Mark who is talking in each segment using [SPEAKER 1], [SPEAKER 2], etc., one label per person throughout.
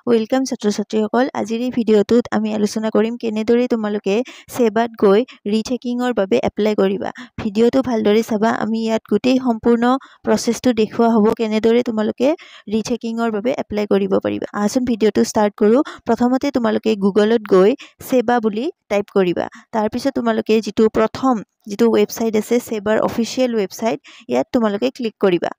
[SPEAKER 1] welcome ছাত্ৰ-ছাত্ৰীসকল আজিৰ এই ভিডিঅ'টোত আমি আলোচনা কৰিম কেনেদৰে তোমালোকে সেবাত গৈ ৰিচেকিংৰ বাবে এপ্লাই কৰিবা ভিডিঅ'টো ভালদৰে চাবা আমি ইয়াত গোটেই সম্পূৰ্ণ প্ৰচেছটো দেখুৱা হ'ব কেনেদৰে তোমালোকে ৰিচেকিংৰ বাবে এপ্লাই কৰিব পাৰিবা আহচোন ভিডিঅ'টো ষ্টাৰ্ট কৰো প্ৰথমতে তোমালোকে গুগলত গৈ সেবা বুলি টাইপ কৰিবা তাৰ পিছত তোমালোকে প্ৰথম ৱেবসাইট আছে সেবাৰ অফিচিয়েল ৱেবসাইট ইয়াত তোমালোকে ক্লিক কৰিবা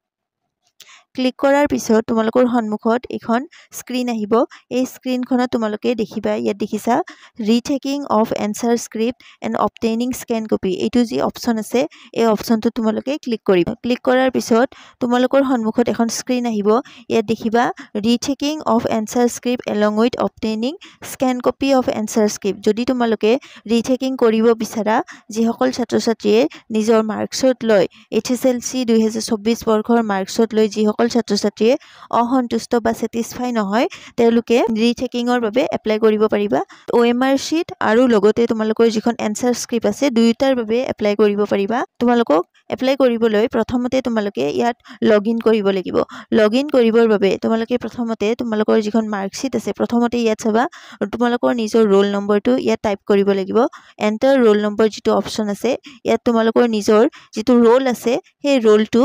[SPEAKER 1] ক্লিক কৰাৰ পিছত তোমালোকৰ সন্মুখত এখন স্ক্ৰীন আহিব এই স্ক্ৰীনখনত তোমালোকে দেখিবা ইয়াত দেখিছা rechecking of answer script and obtaining scan copy এইটো যি অপচন আছে এই অপচনটো তোমালোকে ক্লিক কৰিবা ক্লিক কৰাৰ পিছত তোমালোকৰ সন্মুখত এখন স্ক্ৰীন আহিব ইয়াত দেখিবা rechecking of answer script along with obtaining scan copy of answer script যদি তোমালোকে ৰিচেকিং কৰিব বিচাৰা যিসকল ছাত্ৰ-ছাত্ৰীয়ে নিজৰ মাৰ্কছত লৈ HSLC 2024 বৰ্ষৰ মাৰ্কছত লৈ যিসকল ছাত্ৰ-ছাত্ৰীয়ে অসন্তুষ্ট বা স্যাটিসফাই নহয় তেওঁলোকে ৰিচেকিংৰ বাবে এপ্লাই কৰিব পাৰিবা OMR শীট আৰু লগতে তোমালোকৰ যিখন এনসাৰ স্ক্ৰিপ্ট আছে দুইটাৰ বাবে এপ্লাই কৰিব পাৰিবা তোমালোকক এপ্লাই কৰিবলৈ প্ৰথমতে তোমালোকে ইয়াত লগইন কৰিব লাগিব লগইন কৰিবৰ বাবে তোমালোকে প্ৰথমতে তোমালোকৰ যিখন মাৰ্কশীট আছে প্ৰথমতে ইয়াত চাবা তোমালোকৰ নিজৰ ৰোল নম্বৰটো ইয়াত টাইপ কৰিব লাগিব এন্টাৰ ৰোল নম্বৰ যিটো অপচন আছে ইয়াত তোমালোকৰ নিজৰ যিটো ৰোল আছে সেই ৰোলটো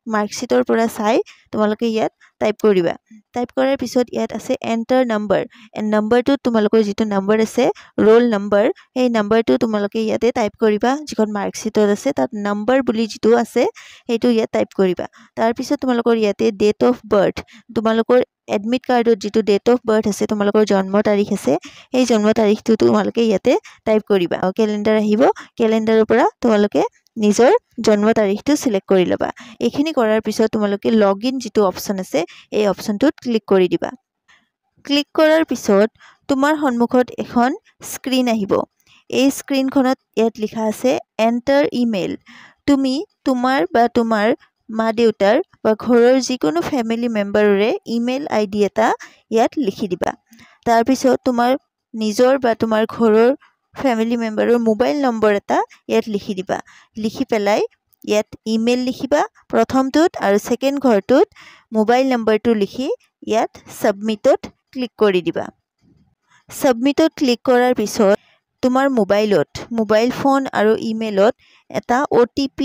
[SPEAKER 1] মাৰ্কশীটৰ পৰা চাই তোমালোকে ইয়াত টাইপ কৰিবা টাইপ কৰাৰ পিছত ইয়াত আছে এন্টাৰ নম্বৰ এণ্ড নম্বৰটো তোমালোকৰ যিটো নম্বৰ আছে ৰোল নম্বৰ এই নম্বৰটো তোমালোকে ইয়াতে টাইপ কৰিবা যিখন মাৰ্কশীটত আছে তাত নম্বৰ বুলি যিটো আছে সেইটো ইয়াত টাইপ কৰিবা তাৰ পিছত তোমালোকৰ ইয়াতে ডেট অফ বাৰ্থ তোমালোকৰ এডমিট কাৰ্ডত যিটো ডেট অফ বাৰ্থ আছে তোমালোকৰ জন্ম তাৰিখ আছে এই জন্ম তাৰিখটো তোমালোকে ইয়াতে টাইপ কৰিবা ক্যালেন্ডাৰ আহিব ক্যালেন্ডাৰৰ পৰা তোমালোকে নিজৰ জন্ম তাৰিখটো সিলেক্ট কৰি লবা এইখিনি কৰাৰ পিছত তোমালোকে লগইন যিটো অপচন আছে এই অপচনটোত ক্লিক কৰি দিবা ক্লিক কৰাৰ পিছত তোমাৰ সন্মুখত এখন স্ক্ৰীন আহিব এই স্ক্ৰীনখনত ইয়াত লিখা আছে এন্টাৰ ইমেইল তুমি তোমাৰ বা তোমাৰ মা দেউতাৰ বা ঘৰৰ যিকোনো ফ্যামিলি মেম্বাৰৰে ইমেইল আইডি এটা ইয়াত লিখি দিবা তাৰ পিছত তোমাৰ নিজৰ বা তোমাৰ ঘৰৰ ফ্যামিলি মেম্বাৰৰ মোবাইল নম্বৰ এটা ইয়াত লিখি দিবা লিখি পেলাই ইয়াত ইমেইল লিখিবা প্ৰথমটোত আৰু সেকেন্ড ঘৰটোত মোবাইল নম্বৰটো লিখি ইয়াত সাবমিটত ক্লিক কৰি দিবা সাবমিটত ক্লিক কৰাৰ পিছত তোমাৰ মোবাইল ফোন আৰু ইমেইলত এটা OTP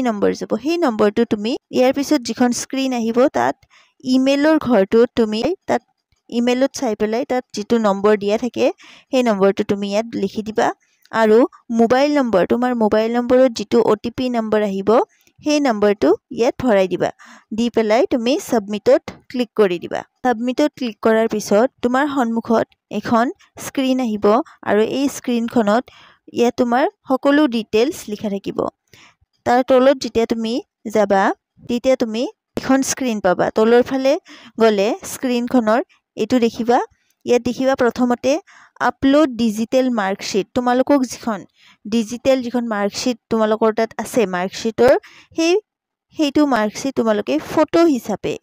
[SPEAKER 1] নম্বৰ যাব সেই নম্বৰটো তুমি ইয়াৰ পিছত যিখন স্ক্ৰীন আহিব তাত ইমেইলৰ ঘৰটোত তুমি তাত ইমেইলত চাই পেলাই তাত যিটো নম্বৰ দিয়া থাকে সেই নম্বৰটো তুমি ইয়াত লিখি দিবা আৰু তোমাৰ মোবাইল নম্বৰত যিটো OTP নম্বৰ আহিব সেই নম্বৰটো ইয়াত ভৰাই দিবা দি পেলাই তুমি সাবমিটত ক্লিক কৰি দিবা সাবমিটত ক্লিক কৰাৰ পিছত তোমাৰ সন্মুখত এখন স্ক্ৰীন আহিব আৰু এই স্ক্ৰীনখনত ইয়াত তোমাৰ সকলো ডিটেইলছ লিখা থাকিব তাৰ তলত যেতিয়া তুমি যাবা তেতিয়া তুমি এখন স্ক্ৰীন পাবা তলৰ ফালে গলে স্ক্ৰীনখনৰ এটো দেখিবা ইয়াত দেখিবা প্ৰথমতে আপলোড ডিজিটেল মাৰ্কশীট তোমালোকক যিখন ডিজিটেল যিখন মাৰ্কশীট তোমালোকৰ তাত আছে মাৰ্কশীটৰ সেইটো মাৰ্কশীট তোমালোকে ফটো হিচাপে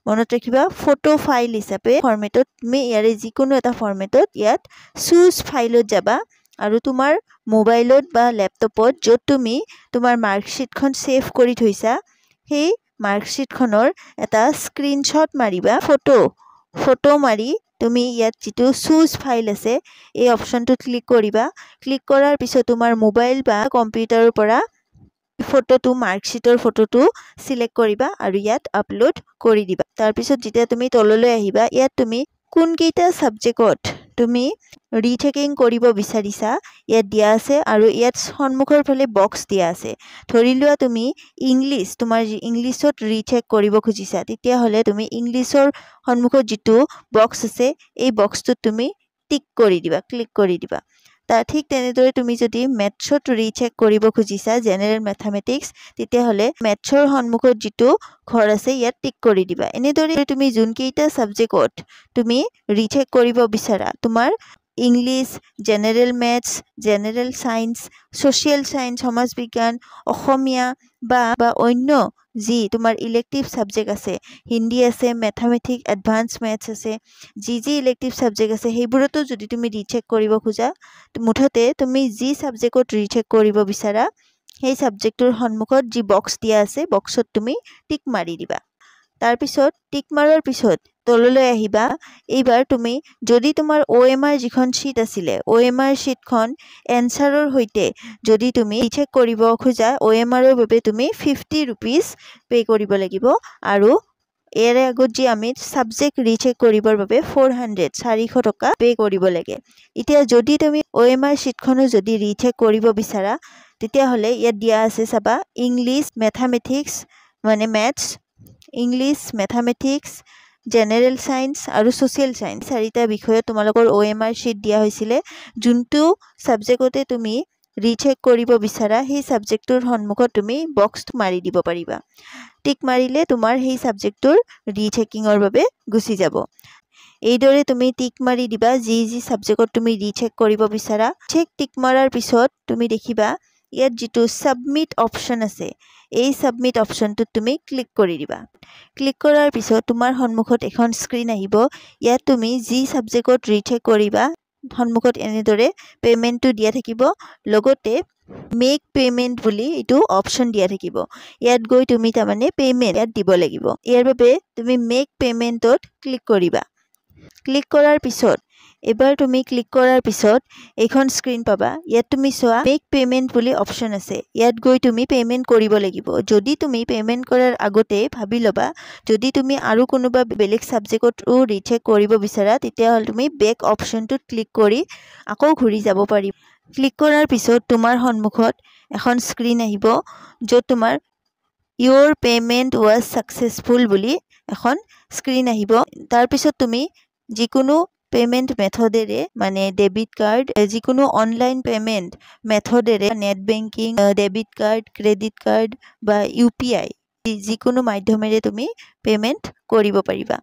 [SPEAKER 1] মনত ৰাখিবা ফটো ফাইল হিচাপে ফৰমেটত তুমি ইয়াৰে যিকোনো এটা ফৰমেটত ইয়াত চুজ ফাইলত যাবা আৰু তোমাৰ মোবাইলত বা ল্যাপটপত য'ত তুমি তোমাৰ মাৰ্কশীটখন সেভ কৰি থৈছা সেই মাৰ্কশীটখনৰ এটা স্ক্ৰীনশ্বট মাৰিবা ফটো মাৰি তুমি ইয়াত যিটো চুজ ফাইল আছে এই অপচনটোত ক্লিক কৰিবা ক্লিক কৰাৰ পিছত তোমাৰ মোবাইল বা কম্পিউটাৰৰ পৰা ফটোটো মাৰ্কশীটৰ ফটোটো সিলেক্ট কৰিবা আৰু ইয়াত আপলোড কৰি দিবা তাৰ পিছত যেতিয়া তুমি তললৈ আহিবা ইয়াত তুমি কোন কেইটা সাবজেক্টত তুমি ৰিচেকিং কৰিব বিচাৰিছা ইয়াত দিয়া আছে আৰু ইয়াত সন্মুখৰ ফালে বক্স দিয়া আছে ধৰি লোৱা তুমি ইংলিশ তোমাৰ ইংলিশত ৰিচেক কৰিব খুজিছা তেতিয়া হলে তুমি ইংলিশৰ সন্মুখত যিটো বক্স আছে এই বক্সটোত তুমি টিক কৰি দিবা ক্লিক কৰি দিবা তা ঠিক তেনেদৰে তুমি যদি ম্যাথছত ৰিচেক কৰিব খুজিছা জেনাৰেল ম্যাথমেটিক্স তেতিয়া হলে ম্যাথছৰ সন্মুখত যিটো ঘৰ আছে ইয়াত টিক কৰি দিবা এনেদৰে তুমি যোন কেইটা সাবজেক্টত তুমি ৰিচেক কৰিব বিচাৰা তোমাৰ English general maths general science social science সমাজ বিজ্ঞান অসমীয়া বা অন্য যি তোমাৰ ইলেক্টিভ সাবজেক্ট আছে হিন্দী আছে ম্যাথমেটিক্স এডভান্স ম্যাথছ আছে যি ইলেক্টিভ সাবজেক্ট আছে সেইবোৰতো যদি তুমি ৰিচেক কৰিব খোজা মুঠতে তুমি যি সাবজেক্টত ৰিচেক কৰিব বিচাৰা সেই সাবজেক্টৰ সন্মুখত যি বক্স দিয়া আছে বক্সত তুমি টিক মাৰি দিবা তাৰ পিছত টিক মাৰাৰ পিছত তললৈ আহিবা এইবাৰ তুমি যদি তোমাৰ OMR যিখন শীট আছিলে OMR শীটখন এনসাৰৰ হৈতে যদি তুমি ৰিচেক কৰিব খোজা OMRৰ বাবে তুমি 50 रुपीस পে কৰিব লাগিব আৰু এৰে আগত যি আমি সাবজেক্ট ৰিচেক কৰিবৰ বাবে 400 টকা পে কৰিব লাগে এতিয়া যদি তুমি OMR শীটখনো যদি ৰিচেক কৰিব বিচাৰা তেতিয়া হলে ইয়াত দিয়া আছে চাবা ইংলিশ ম্যাথমেটিক্স মানে maths English mathematics general science আৰু সোশ্যাল সায়েন্স চাৰিটা বিষয় তোমালোকৰ OMR শীট দিয়া হৈছিল যোনটো সাবজেক্টতে তুমি ৰিচেক কৰিব বিচাৰা সেই সাবজেক্টৰ সন্মুখত তুমি বক্স মাৰি দিব পাৰিবা টিক মাৰিলে তোমাৰ সেই সাবজেক্টৰ ৰিচেকিংৰ বাবে গুছি যাব এইদৰে তুমি টিক মাৰি দিবা যি সাবজেক্টত তুমি ৰিচেক কৰিব বিচাৰা চেক টিক মাৰাৰ পিছত তুমি দেখিবা ইয়াত যেটো সাবমিট অপচন আছে এই সাবমিট অপচনটোত তুমি ক্লিক কৰি দিবা ক্লিক কৰাৰ পিছত তোমাৰ সন্মুখত এখন স্ক্ৰীন আহিব ইয়াত তুমি যি সাবজেক্টত ৰিচেক কৰিবা সন্মুখত এনেদৰে পেমেন্টটো দিয়া থাকিব লগতে মেক পেমেন্ট বুলি এটো অপচন দিয়া থাকিব ইয়াত গৈ তুমি তাৰমানে পেমেন্ট ইয়াত দিব লাগিব ইয়াৰ বাবে তুমি মেক পেমেন্টত ক্লিক কৰিবা ক্লিক কৰাৰ পিছত এবাৰ তুমি ক্লিক কৰাৰ পিছত এখন স্ক্ৰীন পাবা ইয়াত তুমি সোৱা মেক পেমেন্ট বুলি অপচন আছে ইয়াত গৈ তুমি পেমেন্ট কৰিব লাগিব যদি তুমি পেমেন্ট কৰাৰ আগতে ভাবি লবা যদি তুমি আৰু কোনোবা বেলেগ সাবজেক্টত ৰিচেক কৰিব বিচাৰা তেতিয়া হল তুমি বেক অপচনটোত ক্লিক কৰি আকৌ ঘূৰি যাব পাৰি ক্লিক কৰাৰ পিছত তোমাৰ সন্মুখত এখন স্ক্ৰীন আহিব যত তোমাৰ your payment was successful বুলি এখন স্ক্ৰীন আহিব তাৰ পিছত তুমি যিকোনো পেমেন্ট মেথডেৰে মানে ডেবিট কাৰ্ড যিকোনো অনলাইন পেমেন্ট মেথডেৰে net banking debit card credit card বা UPI যিকোনো মাধ্যমেৰে তুমি পেমেন্ট কৰিব পাৰিবা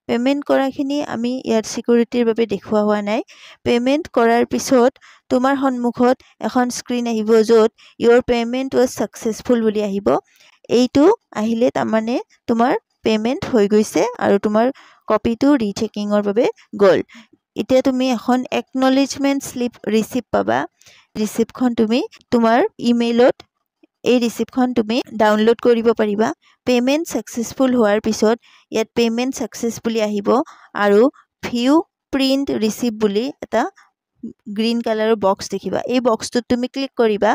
[SPEAKER 1] পেমেন্ট কৰাখিনি আমি ইয়াৰ সিকিউৰিটিৰ বাবে দেখুৱা হোৱা নাই পেমেন্ট কৰাৰ পিছত তোমাৰ সন্মুখত এখন স্ক্ৰীন আহিব যত your payment was successful বুলি আহিব এইটো আহিলে তাৰমানে তোমাৰ পেমেন্ট হৈ গৈছে আৰু তোমাৰ কপিটো ৰিচেকিংৰ বাবে গল এতিয়া তুমি এখন একনলেজমেন্ট স্লিপ ৰিসিপ্ট পাবা ৰিসিপ্টখন তুমি তোমাৰ ইমেইলত এই ৰিসিপ্টখন তুমি ডাউনলোড কৰিব পাৰিবা পেমেন্ট সাকসেসফুল হোৱাৰ পিছত ইয়াত পেমেন্ট সাকসেসফুলি আহিব আৰু ভিউ প্ৰিন্ট ৰিসিপ্ট বুলি এটা গ্ৰীন কালাৰৰ বক্স দেখিবা এই বক্সটোত তুমি ক্লিক কৰিবা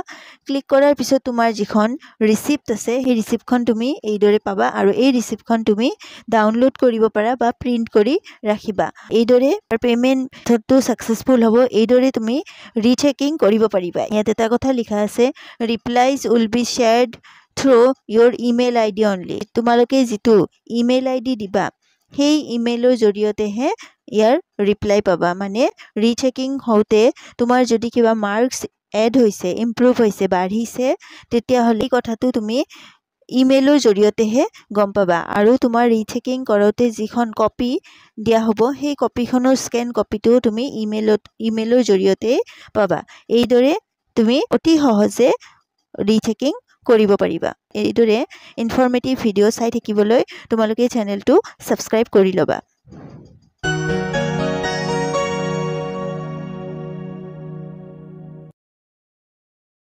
[SPEAKER 1] ক্লিক কৰাৰ পিছত তোমাৰ যিখন ৰিসিপ্ট আছে সেই ৰিসিপ্টখন তুমি এইদৰে পাবা আৰু এই ৰিসিপ্টখন তুমি ডাউনলোড কৰিব পাৰা বা প্ৰিন্ট কৰি ৰাখিবা এইদৰে পেমেন্টটো সাকসেসফুল হ'ব এইদৰে তুমি ৰিচেকিং কৰিব পাৰিবা ইয়াত এটা কথা লিখা আছে replies will be shared through your email ID only তোমালোকে যেটো ইমেইল আইডি দিবা সেই ইমেইলৰ জৰিয়তে হে ইয়াৰ ৰিপ্লাই পাবা মানে ৰিচেকিং হওতে তোমাৰ যদি কিবা মাৰ্কস এড হৈছে ইমপ্ৰুভ হৈছে বাঢ়িছে তেতিয়া হলি কথাটো তুমি ইমেইলৰ জৰিয়তে হে গম পাবা আৰু তোমাৰ ৰিচেকিং কৰোতে যিখন কপি দিয়া হ'ব সেই কপিখনৰ স্ক্যান কপিটো তুমি ইমেইলৰ জৰিয়তে পাবা এইদৰে তুমি অতি সহজে ৰিচেকিং কৰিব পাৰিবা এইদৰে ইনফৰমেটিভ ভিডিও চাই থাকিবলৈ তোমালোকে চেনেলটো সাবস্ক্ৰাইব কৰি লবা